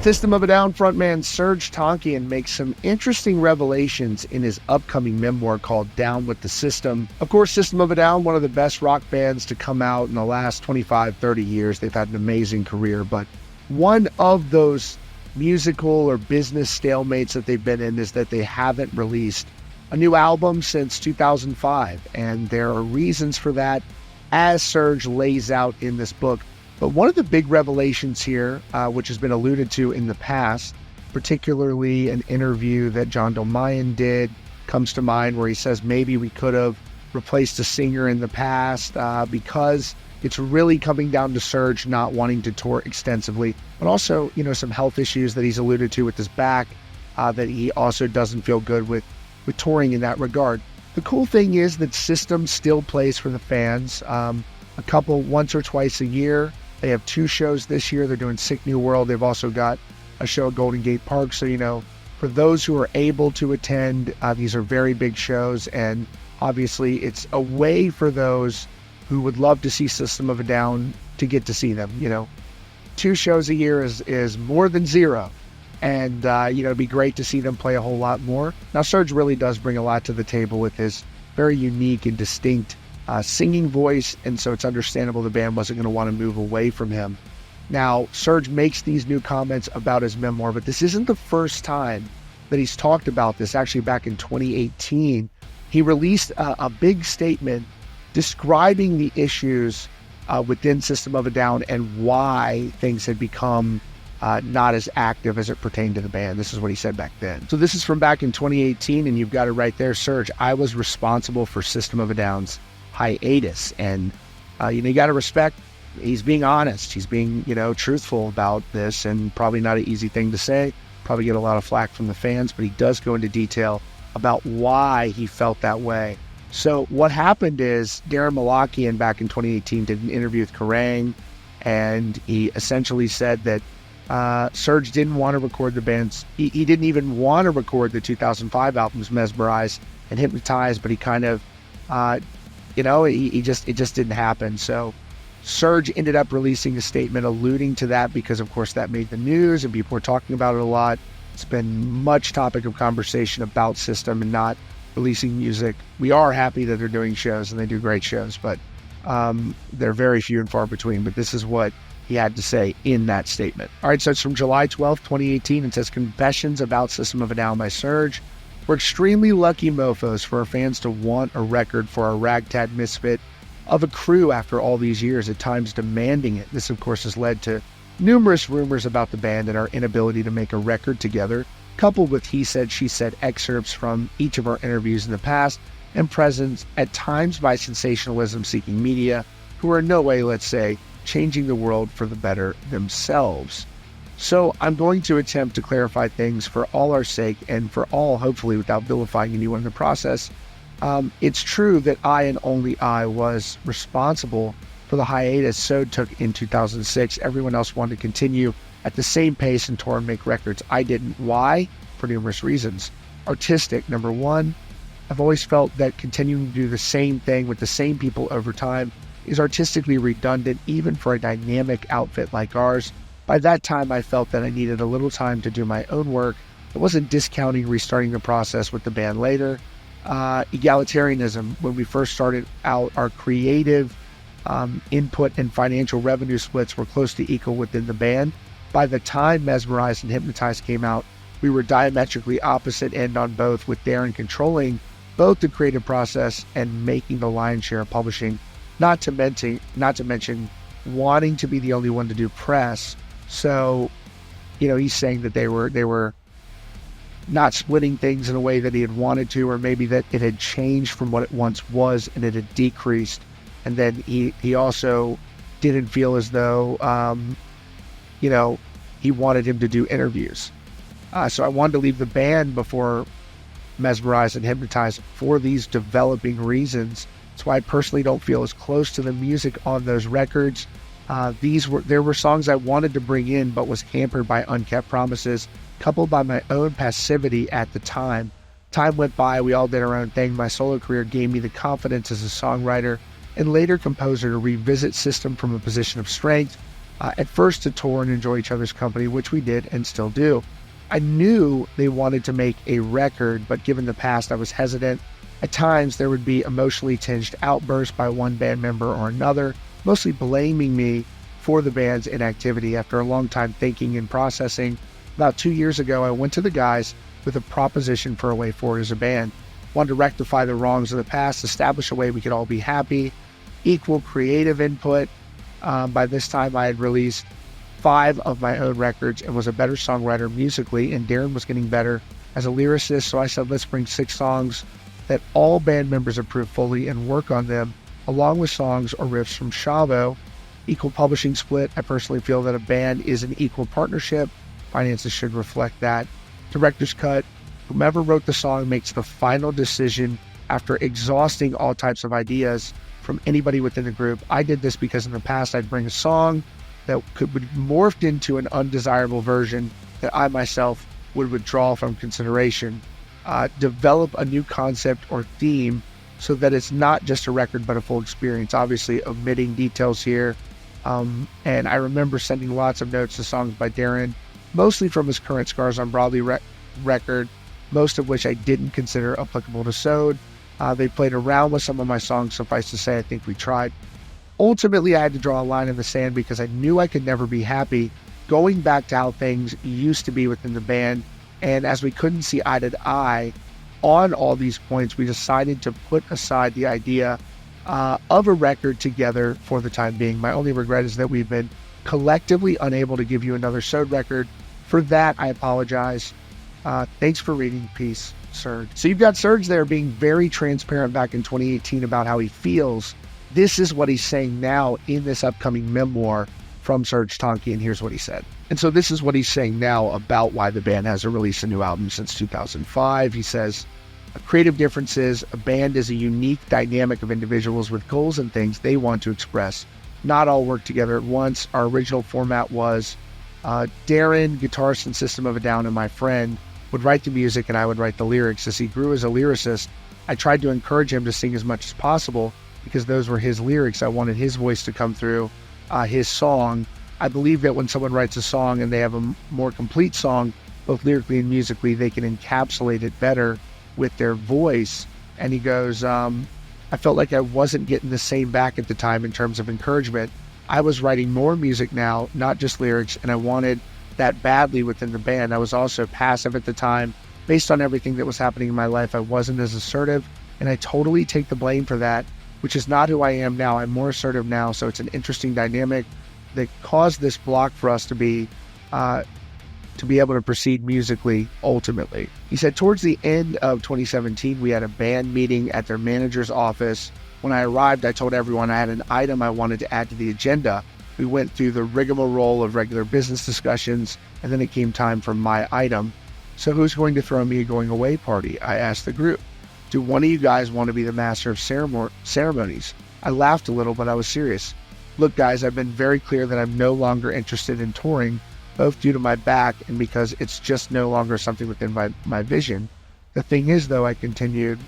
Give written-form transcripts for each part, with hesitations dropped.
System of a Down frontman Serj Tankian makes some interesting revelations in his upcoming memoir called Down with the System. Of course, System of a Down, one of the best rock bands to come out in the last 25, 30 years. They've had an amazing career, but one of those musical or business stalemates that they've been in is that they haven't released a new album since 2005, and there are reasons for that, as Serj lays out in this book. But one of the big revelations here, which has been alluded to in the past, particularly an interview that John Dolmayan did, comes to mind, where he says maybe we could have replaced a singer in the past because it's really coming down to Serj not wanting to tour extensively, but also, some health issues that he's alluded to with his back, that he also doesn't feel good with touring in that regard. The cool thing is that System still plays for the fans, once or twice a year. They have 2 shows this year. They're doing Sick New World. They've also got a show at Golden Gate Park. So, for those who are able to attend, these are very big shows. And obviously, it's a way for those who would love to see System of a Down to get to see them. 2 shows a year is more than 0. And, it'd be great to see them play a whole lot more. Now, Serj really does bring a lot to the table with his very unique and distinct singing voice, and so it's understandable the band wasn't going to want to move away from him. Now, Serj makes these new comments about his memoir, but this isn't the first time that he's talked about this. Actually, back in 2018, he released a big statement describing the issues within System of a Down and why things had become not as active as it pertained to the band. This is what he said back then. So this is from back in 2018, and you've got it right there, Serj. I was responsible for System of a Down's hiatus, and you got to respect, he's being honest, he's being truthful about this, and probably not an easy thing to say, probably get a lot of flack from the fans, but he does go into detail about why he felt that way. So what happened is Darren Malakian back in 2018 did an interview with Kerrang, and he essentially said that Serj didn't want to record the band's, he didn't even want to record the 2005 albums Mesmerize and Hypnotize, but he kind of it just didn't happen. So Serj ended up releasing a statement alluding to that because, of course, that made the news and people were talking about it a lot. It's been much topic of conversation about System and not releasing music. We are happy that they're doing shows, and they do great shows, but they're very few and far between. But this is what he had to say in that statement. All right, so it's from July 12th, 2018. It says, Confessions about System of a Down by Serj. We're extremely lucky mofos for our fans to want a record for our ragtag misfit of a crew after all these years, at times demanding it. This, of course, has led to numerous rumors about the band and our inability to make a record together, coupled with he said, she said excerpts from each of our interviews in the past and present, at times by sensationalism-seeking media, who are in no way, let's say, changing the world for the better themselves. So I'm going to attempt to clarify things for all our sake and for all, hopefully, without vilifying anyone in the process. It's true that I and only I was responsible for the hiatus Sode took in 2006. Everyone else wanted to continue at the same pace and tour and make records. I didn't. Why? For numerous reasons. Artistic, number one. I've always felt that continuing to do the same thing with the same people over time is artistically redundant, even for a dynamic outfit like ours. By that time, I felt that I needed a little time to do my own work. I wasn't discounting restarting the process with the band later. Egalitarianism, when we first started out, our creative input and financial revenue splits were close to equal within the band. By the time Mesmerize and Hypnotize came out, we were diametrically opposite end on both, with Darren controlling both the creative process and making the lion's share of publishing, not to mention wanting to be the only one to do press. So, he's saying that they were not splitting things in a way that he had wanted to, or maybe that it had changed from what it once was and it had decreased. And then he also didn't feel as though, he wanted him to do interviews. So I wanted to leave the band before Mesmerize and Hypnotize for these developing reasons. That's why I personally don't feel as close to the music on those records. There were songs I wanted to bring in, but was hampered by unkept promises, coupled by my own passivity at the time. Time went by, we all did our own thing. My solo career gave me the confidence as a songwriter and later composer to revisit System from a position of strength, at first to tour and enjoy each other's company, which we did and still do. I knew they wanted to make a record, but given the past, I was hesitant. At times, there would be emotionally tinged outbursts by one band member or another, mostly blaming me for the band's inactivity. After a long time thinking and processing, about 2 years ago, I went to the guys with a proposition for a way forward as a band. Wanted to rectify the wrongs of the past, establish a way we could all be happy, equal creative input. By this time, I had released 5 of my own records and was a better songwriter musically, and Darren was getting better as a lyricist, so I said, let's bring 6 songs that all band members approve fully and work on them, along with songs or riffs from Chavo. Equal publishing split. I personally feel that a band is an equal partnership. Finances should reflect that. Director's cut. Whomever wrote the song makes the final decision after exhausting all types of ideas from anybody within the group. I did this because in the past I'd bring a song that would be morphed into an undesirable version that I myself would withdraw from consideration. Develop a new concept or theme so that it's not just a record but a full experience, obviously omitting details here. And I remember sending lots of notes to songs by Darren, mostly from his current Scars on Broadway record, most of which I didn't consider applicable to Sode. They played around with some of my songs, suffice to say I think we tried. Ultimately, I had to draw a line in the sand because I knew I could never be happy going back to how things used to be within the band. And as we couldn't see eye to eye on all these points, we decided to put aside the idea of a record together for the time being. My only regret is that we've been collectively unable to give you another Sode record. For that, I apologize. Thanks for reading. Peace, Serj. So you've got Serj there being very transparent back in 2018 about how he feels. This is what he's saying now in this upcoming memoir from Serj Tankian. Here's what he said. And so this is what he's saying now about why the band hasn't released a new album since 2005. He says, creative differences, a band is a unique dynamic of individuals with goals and things they want to express. Not all work together at once. Our original format was Darren, guitarist and System of a Down, and my friend would write the music and I would write the lyrics. As he grew as a lyricist, I tried to encourage him to sing as much as possible because those were his lyrics. I wanted his voice to come through his song. I believe that when someone writes a song and they have a more complete song, both lyrically and musically, they can encapsulate it better with their voice. And he goes, I felt like I wasn't getting the same back at the time in terms of encouragement. I was writing more music now, not just lyrics, and I wanted that badly within the band. I was also passive at the time. Based on everything that was happening in my life, I wasn't as assertive, and I totally take the blame for that, which is not who I am now. I'm more assertive now, so it's an interesting dynamic that caused this block for us to be able to proceed musically ultimately. He said towards the end of 2017, we had a band meeting at their manager's office. When I arrived, I told everyone I had an item I wanted to add to the agenda. We went through the rigmarole of regular business discussions, and then it came time for my item. So who's going to throw me a going away party? I asked the group. Do one of you guys want to be the master of ceremonies? I laughed a little, but I was serious. Look, guys, I've been very clear that I'm no longer interested in touring, both due to my back and because it's just no longer something within my vision. The thing is, though, I continued,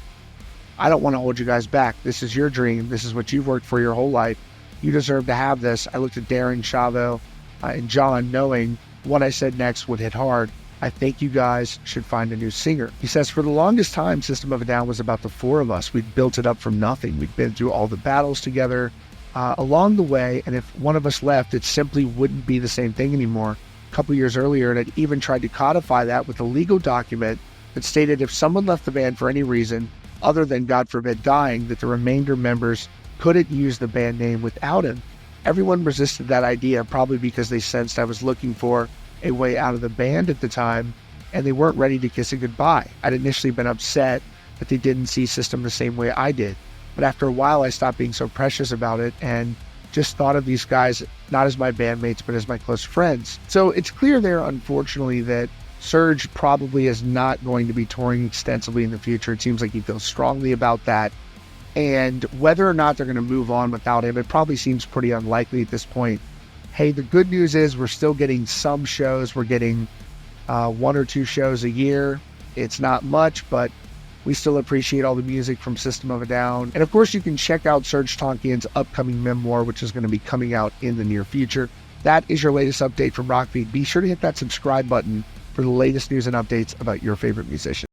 I don't want to hold you guys back. This is your dream. This is what you've worked for your whole life. You deserve to have this. I looked at Darren, Chavo, and John, knowing what I said next would hit hard. I think you guys should find a new singer. He says, for the longest time, System of a Down was about the 4 of us. We'd built it up from nothing. We'd been through all the battles together along the way, and if one of us left, it simply wouldn't be the same thing anymore. A couple years earlier, and I'd even tried to codify that with a legal document that stated if someone left the band for any reason, other than, God forbid, dying, that the remainder members couldn't use the band name without him. Everyone resisted that idea, probably because they sensed I was looking for a way out of the band at the time, and they weren't ready to kiss it goodbye. I'd initially been upset that they didn't see System the same way I did, but after a while I stopped being so precious about it and just thought of these guys not as my bandmates but as my close friends. So it's clear there, unfortunately, that Serj probably is not going to be touring extensively in the future. It seems like he feels strongly about that, and whether or not they're going to move on without him, it probably seems pretty unlikely at this point. Hey, the good news is we're still getting some shows. We're getting 1 or 2 shows a year. It's not much, but we still appreciate all the music from System of a Down. And of course, you can check out Serj Tankian's upcoming memoir, which is going to be coming out in the near future. That is your latest update from Rockfeed. Be sure to hit that subscribe button for the latest news and updates about your favorite musician.